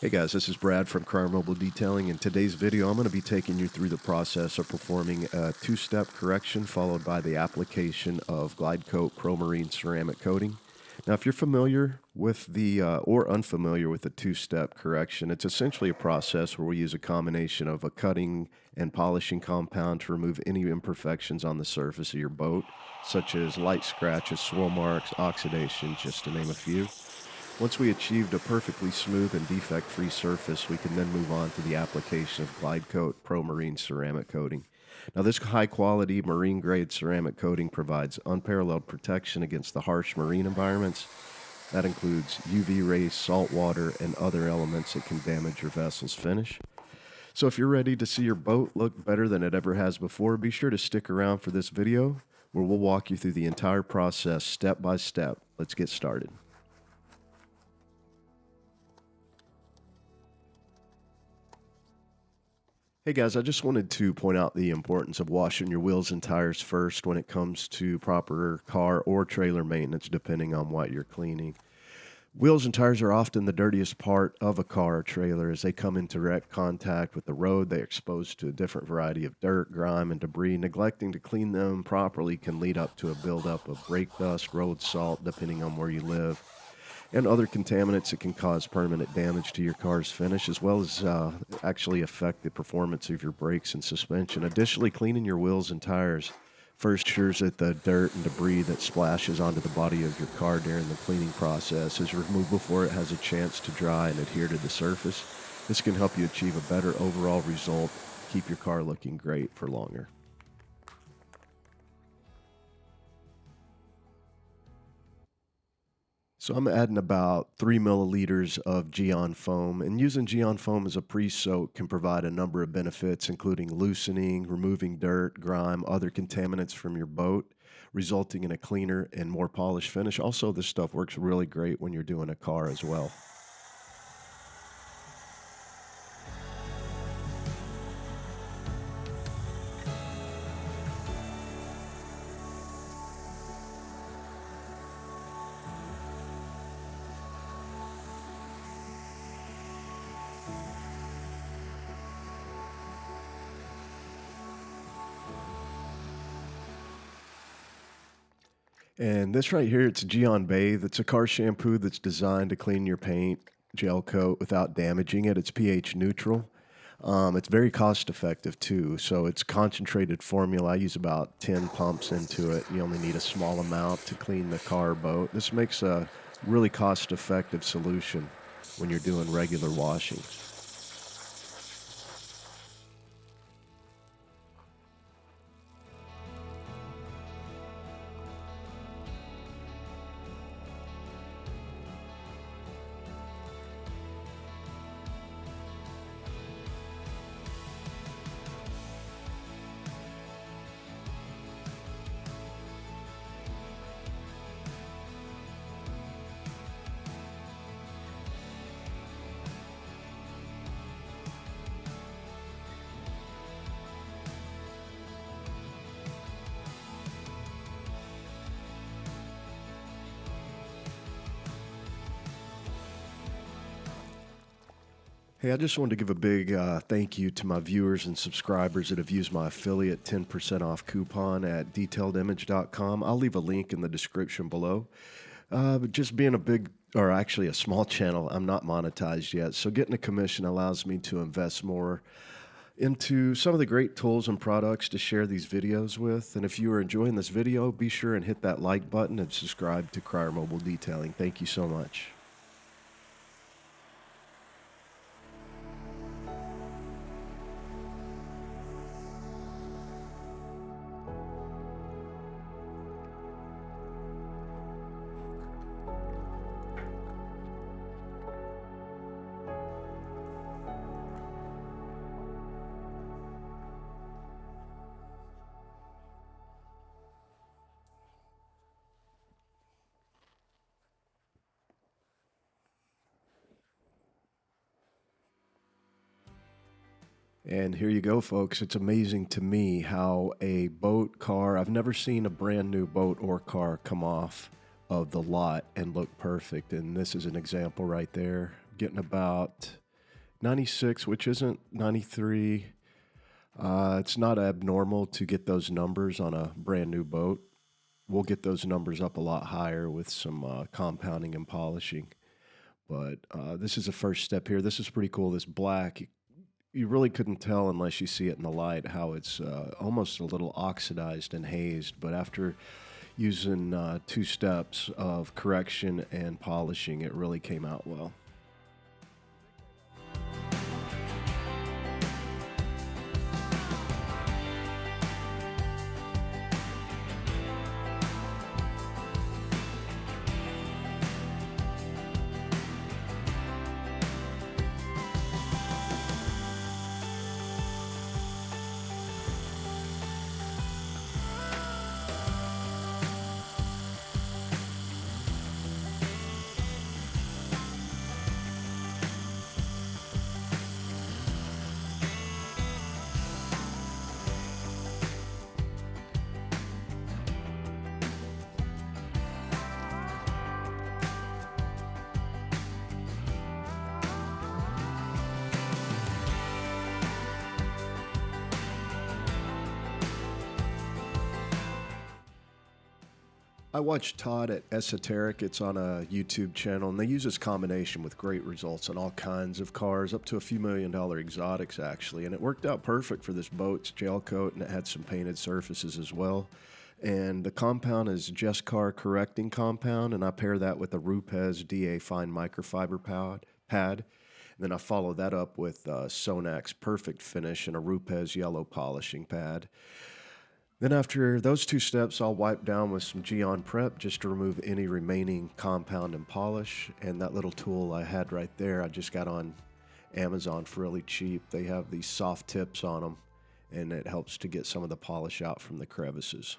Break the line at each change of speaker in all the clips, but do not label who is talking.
Hey guys, this is Brad from Kranzle Detailing. In today's video, I'm going to be taking you through the process of performing a two-step correction followed by the application of Glidecoat Pro Marine ceramic coating. Now, if you're familiar with or unfamiliar with the two-step correction, it's essentially a process where we use a combination of a cutting and polishing compound to remove any imperfections on the surface of your boat, such as light scratches, swirl marks, oxidation, just to name a few. Once we achieved a perfectly smooth and defect-free surface, we can then move on to the application of Glidecoat Pro Marine ceramic coating. Now, this high-quality marine-grade ceramic coating provides unparalleled protection against the harsh marine environments. That includes UV rays, salt water, and other elements that can damage your vessel's finish. So if you're ready to see your boat look better than it ever has before, be sure to stick around for this video where we'll walk you through the entire process step by step. Let's get started. Hey guys, I just wanted to point out the importance of washing your wheels and tires first when it comes to proper car or trailer maintenance, depending on what you're cleaning. Wheels and tires are often the dirtiest part of a car or trailer as they come into direct contact with the road. They're exposed to a different variety of dirt, grime, and debris. Neglecting to clean them properly can lead up to a buildup of brake dust, road salt, depending on where you live, and other contaminants that can cause permanent damage to your car's finish, as well as actually affect the performance of your brakes and suspension. Additionally, cleaning your wheels and tires first ensures that the dirt and debris that splashes onto the body of your car during the cleaning process is removed before it has a chance to dry and adhere to the surface. This can help you achieve a better overall result, keep your car looking great for longer. So I'm adding about 3 milliliters of GYEON Foam, and using GYEON Foam as a pre-soak can provide a number of benefits, including loosening, removing dirt, grime, other contaminants from your boat, resulting in a cleaner and more polished finish. Also, this stuff works really great when you're doing a car as well. And this right here, it's GYEON Bathe. It's a car shampoo that's designed to clean your paint, gel coat without damaging it. It's pH neutral. It's very cost effective too. So it's concentrated formula. I use about 10 pumps into it. You only need a small amount to clean the car or boat. This makes a really cost effective solution when you're doing regular washing. Hey, I just wanted to give a big thank you to my viewers and subscribers that have used my affiliate 10% off coupon at detailedimage.com. I'll leave a link in the description below. But just being a small channel, I'm not monetized yet. So getting a commission allows me to invest more into some of the great tools and products to share these videos with. And if you are enjoying this video, be sure and hit that like button and subscribe to Kranzle Detailing. Thank you so much. And here you go, folks. It's amazing to me how a boat, car, I've never seen a brand new boat or car come off of the lot and look perfect. And this is an example right there. Getting about 96, which isn't 93. It's not abnormal to get those numbers on a brand new boat. We'll get those numbers up a lot higher with some compounding and polishing. But this is a first step here. This is pretty cool. This black, you really couldn't tell unless you see it in the light how it's almost a little oxidized and hazed. But after using 2 steps of correction and polishing, it really came out well. I watch Todd at Esoteric. It's on a YouTube channel, and they use this combination with great results on all kinds of cars, up to a few $1 million exotics, actually. And it worked out perfect for this boat. It's gel coat, and it had some painted surfaces as well. And the compound is Just Car Correcting Compound, and I pair that with a Rupes DA Fine Microfiber pad. And then I follow that up with Sonak's Perfect Finish and a Rupes Yellow Polishing Pad. Then after those 2 steps, I'll wipe down with some GYEON Prep just to remove any remaining compound and polish. And that little tool I had right there, I just got on Amazon for really cheap. They have these soft tips on them, and it helps to get some of the polish out from the crevices.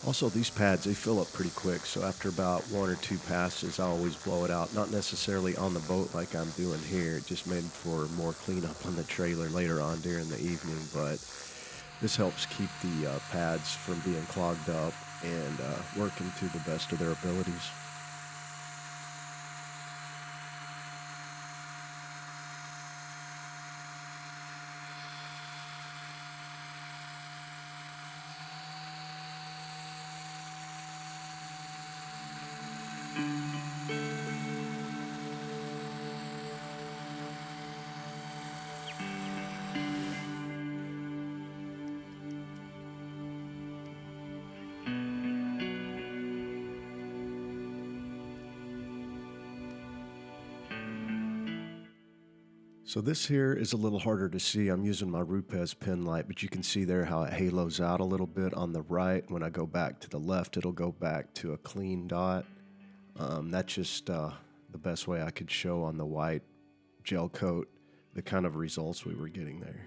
Also, these pads, they fill up pretty quick, so after about 1 or 2 passes, I always blow it out. Not necessarily on the boat like I'm doing here, just made for more cleanup on the trailer later on during the evening, but this helps keep the pads from being clogged up and working to the best of their abilities. So this here is a little harder to see. I'm using my Rupes pen light, but you can see there how it halos out a little bit on the right. When I go back to the left, it'll go back to a clean dot. That's just the best way I could show on the white gel coat the kind of results we were getting there.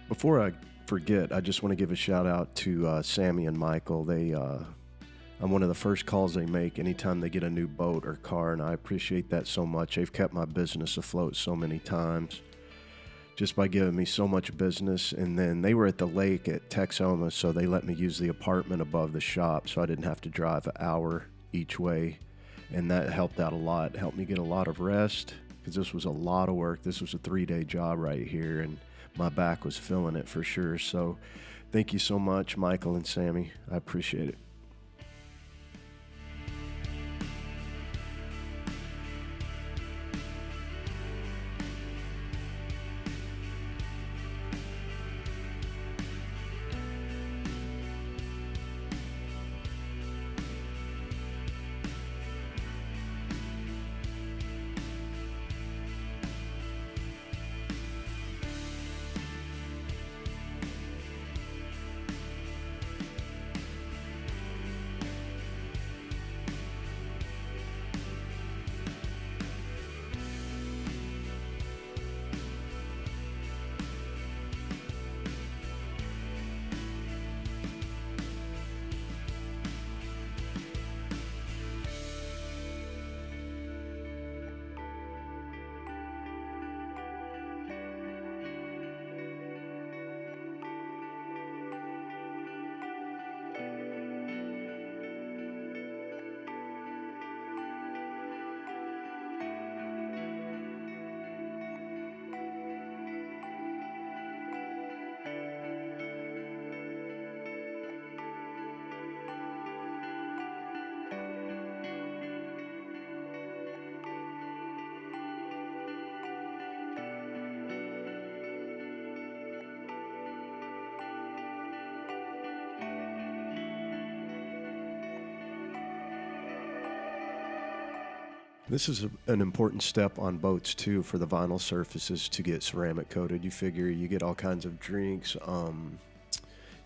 Before I forget, I just want to give a shout out to Sammy and Michael. I'm one of the first calls they make anytime they get a new boat or car, and I appreciate that so much. They've kept my business afloat so many times just by giving me so much business. And then they were at the lake at Texoma, so they let me use the apartment above the shop, so I didn't have to drive an hour each way, and that helped out a lot. It helped me get a lot of rest, because this was a lot of work. This was a 3-day job right here, and my back was feeling it for sure. So thank you so much, Michael and Sammy. I appreciate it. This is an important step on boats too, for the vinyl surfaces to get ceramic coated. You figure you get all kinds of drinks,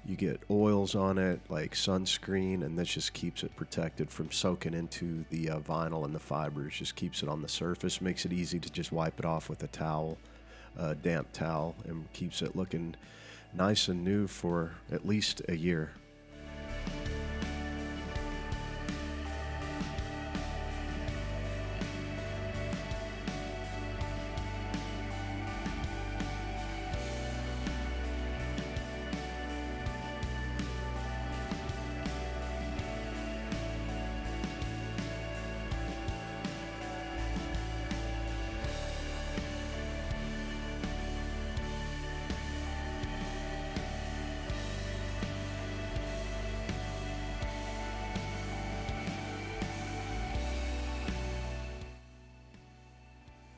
you get oils on it like sunscreen, and this just keeps it protected from soaking into the vinyl and the fibers. Just keeps it on the surface, makes it easy to just wipe it off with a towel, damp towel, and keeps it looking nice and new for at least a year.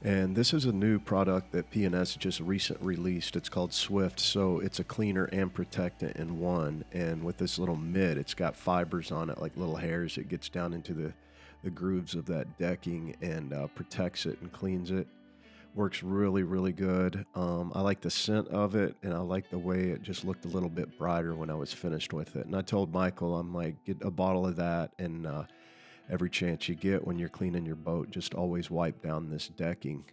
And this is a new product that P&S just recently released. It's called Swift, so it's a cleaner and protectant in one. And with this little mitt, it's got fibers on it like little hairs. It gets down into the grooves of that decking and protects it and cleans it. Works really, really good. I like the scent of it, and I like the way it just looked a little bit brighter when I was finished with it. And I told Michael, I'm like, get a bottle of that, and every chance you get when you're cleaning your boat, just always wipe down this decking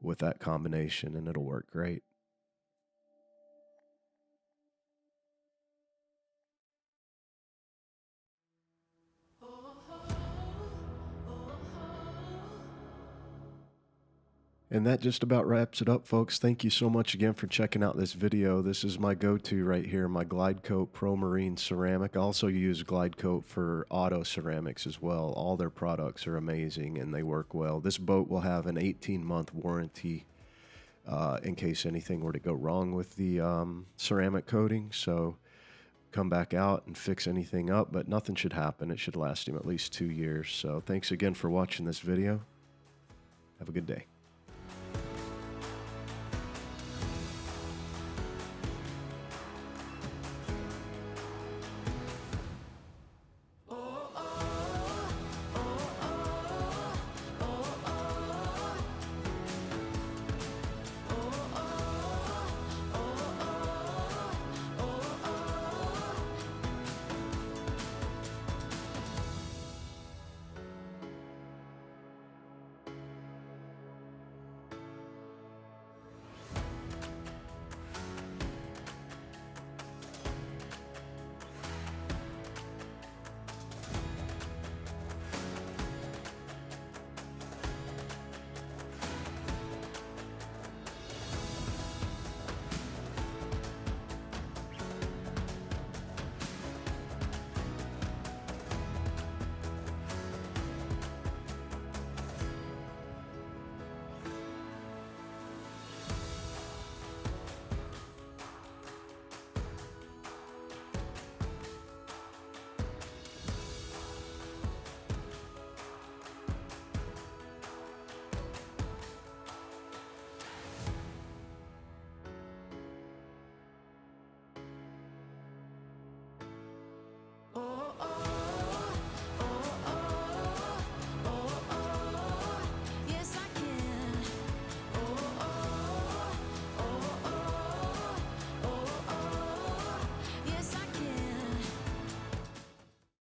with that combination, and it'll work great. And that just about wraps it up, folks. Thank you so much again for checking out this video. This is my go-to right here, my Glidecoat Pro Marine Ceramic. I also use Glidecoat for auto ceramics as well. All their products are amazing and they work well. This boat will have an 18-month warranty in case anything were to go wrong with the ceramic coating. So come back out and fix anything up, but nothing should happen. It should last him at least 2 years. So thanks again for watching this video. Have a good day.